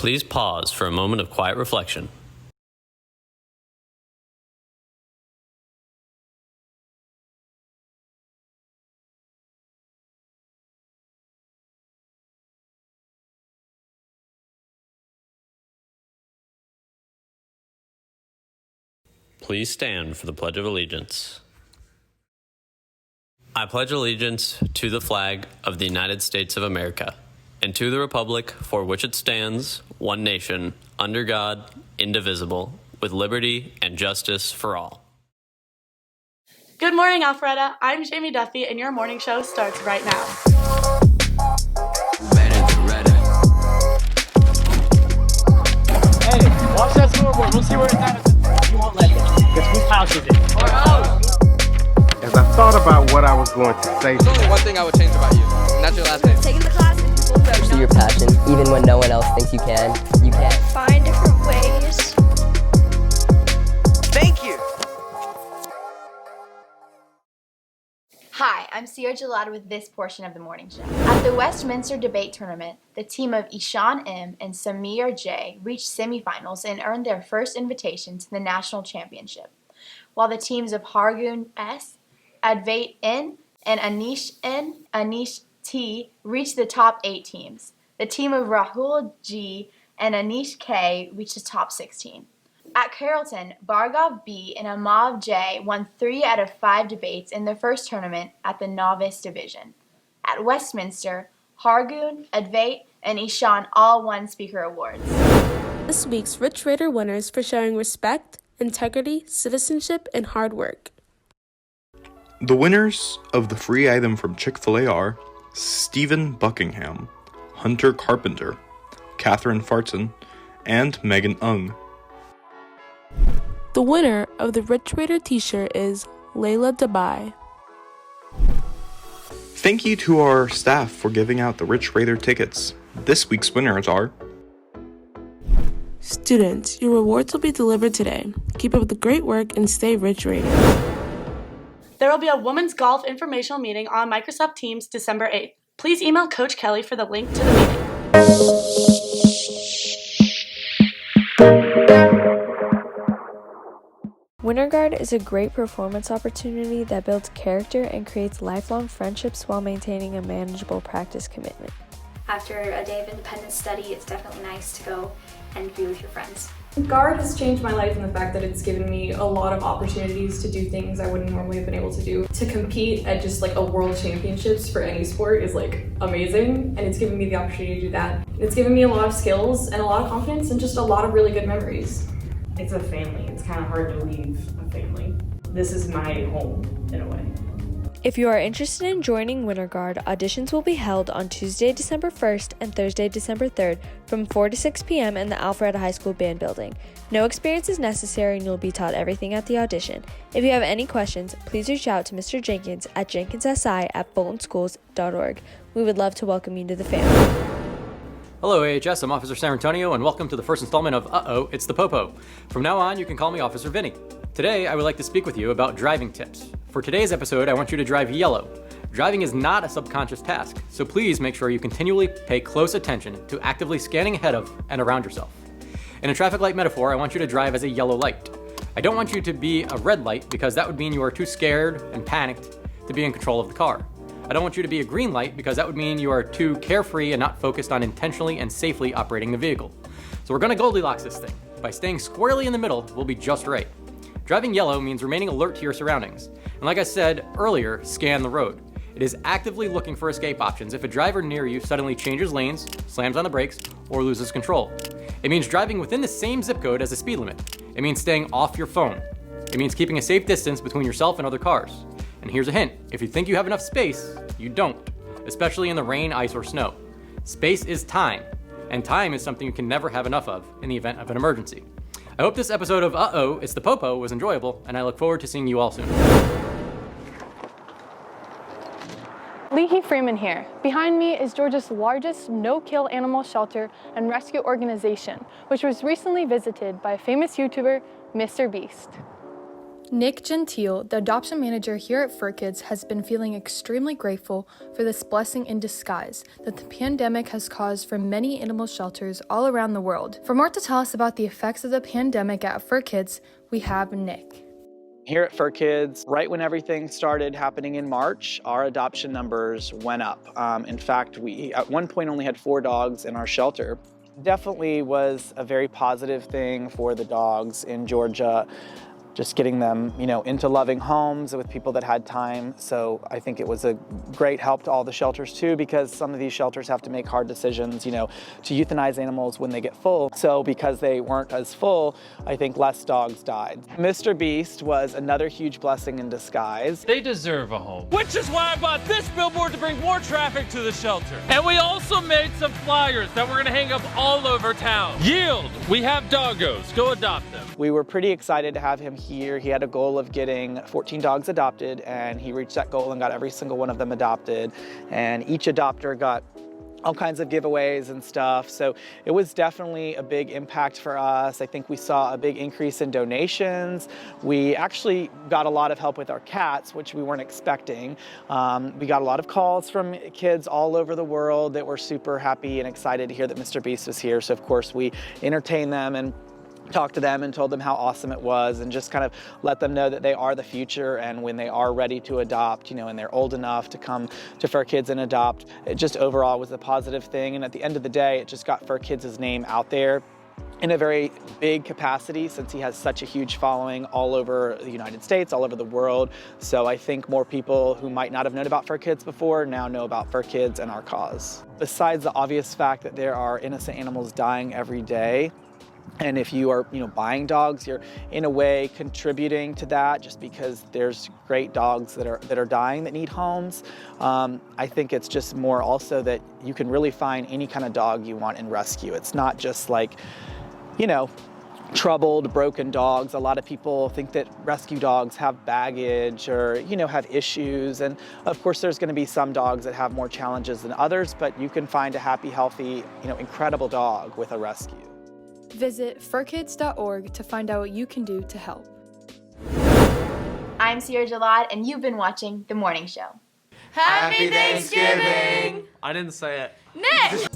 Please pause for a moment of quiet reflection. Please stand for the Pledge of Allegiance. I pledge allegiance to the flag of the United States of America and to the republic for which it stands, one nation, under God, indivisible, with liberty and justice for all. Good morning, Alpharetta. I'm Jamie Duffy, and your morning show starts right now. Hey, watch that scoreboard. We'll see where it's at. You won't let it. Guess whose house is it? As I thought about what I was going to say, there's only one thing I would change about you, and that's your last name. Taking the class and pursue your passion, even when no one else thinks you can. You can. Find different ways. Thank you. Hi, I'm Sierra Gelada with this portion of the morning show. At the Westminster Debate Tournament, the team of Ishan M. and Samir J. reached semifinals and earned their first invitation to the national championship, while the teams of Hargun S., Advait N., and Anish N., Anish T. reached the top 8 teams. The team of Rahul G. and Anish K. reached the top 16. At Carrollton, Bhargav B. and Amav J. won 3 out of 5 debates in their first tournament at the novice division. At Westminster, Hargun, Advait, and Ishan all won speaker awards. This week's Rich Raider winners for showing respect, integrity, citizenship, and hard work. The winners of the free item from Chick-fil-A are Stephen Buckingham, Hunter Carpenter, Catherine Fartson, and Megan Ung. The winner of the Rich Raider t-shirt is Layla Dabai. Thank you to our staff for giving out the Rich Raider tickets. This week's winners are Students, your rewards will be delivered today. Keep up the great work and stay Rich Raider. There will be a women's golf informational meeting on Microsoft Teams December 8th. Please email Coach Kelly for the link to the meeting. Winter Guard is a great performance opportunity that builds character and creates lifelong friendships while maintaining a manageable practice commitment. After a day of independent study, it's definitely nice to go and be with your friends. Guard has changed my life in the fact that it's given me a lot of opportunities to do things I wouldn't normally have been able to do. To compete at just like a world championships for any sport is like amazing, and it's given me the opportunity to do that. It's given me a lot of skills and a lot of confidence and just a lot of really good memories. It's a family. It's kind of hard to leave a family. This is my home in a way. If you are interested in joining Winter Guard, auditions will be held on Tuesday, December 1st and Thursday, December 3rd from 4 to 6 p.m. in the Alpharetta High School Band Building. No experience is necessary and you'll be taught everything at the audition. If you have any questions, please reach out to Mr. Jenkins at jenkinssi@boltonschools.org. We would love to welcome you to the family. Hello AHS, I'm Officer San Antonio and welcome to the first installment of Uh-Oh, It's the Popo. From now on, you can call me Officer Vinny. Today, I would like to speak with you about driving tips. For today's episode, I want you to drive yellow. Driving is not a subconscious task, so please make sure you continually pay close attention to actively scanning ahead of and around yourself. In a traffic light metaphor, I want you to drive as a yellow light. I don't want you to be a red light because that would mean you are too scared and panicked to be in control of the car. I don't want you to be a green light because that would mean you are too carefree and not focused on intentionally and safely operating the vehicle. So we're gonna Goldilocks this thing. By staying squarely in the middle, we'll be just right. Driving yellow means remaining alert to your surroundings. And like I said earlier, scan the road. It is actively looking for escape options if a driver near you suddenly changes lanes, slams on the brakes, or loses control. It means driving within the same zip code as the speed limit. It means staying off your phone. It means keeping a safe distance between yourself and other cars. And here's a hint, if you think you have enough space, you don't, especially in the rain, ice, or snow. Space is time, and time is something you can never have enough of in the event of an emergency. I hope this episode of Uh-Oh, It's the Popo was enjoyable, and I look forward to seeing you all soon. Lihee Freeman here. Behind me is Georgia's largest no-kill animal shelter and rescue organization, which was recently visited by famous YouTuber, Mr. Beast. Nick Gentile, the adoption manager here at Fur Kids, has been feeling extremely grateful for this blessing in disguise that the pandemic has caused for many animal shelters all around the world. For more to tell us about the effects of the pandemic at Fur Kids, we have Nick. Here at Fur Kids, right when everything started happening in March, our adoption numbers went up. In fact, we at one point only had 4 dogs in our shelter. Definitely was a very positive thing for the dogs in Georgia. Just getting them, into loving homes with people that had time. So I think it was a great help to all the shelters too, because some of these shelters have to make hard decisions, to euthanize animals when they get full. So because they weren't as full, I think less dogs died. Mr. Beast was another huge blessing in disguise. They deserve a home. Which is why I bought this billboard to bring more traffic to the shelter. And we also made some flyers that we're gonna hang up all over town. Yield, we have doggos, go adopt them. We were pretty excited to have him here. He had a goal of getting 14 dogs adopted, and he reached that goal and got every single one of them adopted. And each adopter got all kinds of giveaways and stuff. So it was definitely a big impact for us. I think we saw a big increase in donations. We actually got a lot of help with our cats, which we weren't expecting. We got a lot of calls from kids all over the world that were super happy and excited to hear that Mr. Beast was here. So of course we entertained them and talked to them and told them how awesome it was, and just kind of let them know that they are the future, and when they are ready to adopt, and they're old enough to come to Fur Kids and adopt, it just overall was a positive thing. And at the end of the day, it just got Fur Kids' name out there in a very big capacity, since he has such a huge following all over the United States, all over the world. So I think more people who might not have known about Fur Kids before now know about Fur Kids and our cause. Besides the obvious fact that there are innocent animals dying every day, and if you are, buying dogs, you're in a way contributing to that, just because there's great dogs that are dying that need homes. I think it's just more also that you can really find any kind of dog you want in rescue. It's not just like, troubled, broken dogs. A lot of people think that rescue dogs have baggage or, have issues. And of course, there's going to be some dogs that have more challenges than others, but you can find a happy, healthy, incredible dog with a rescue. Visit furkids.org to find out what you can do to help. I'm Sierra Jalad, and you've been watching The Morning Show. Happy Thanksgiving! I didn't say it. Nick!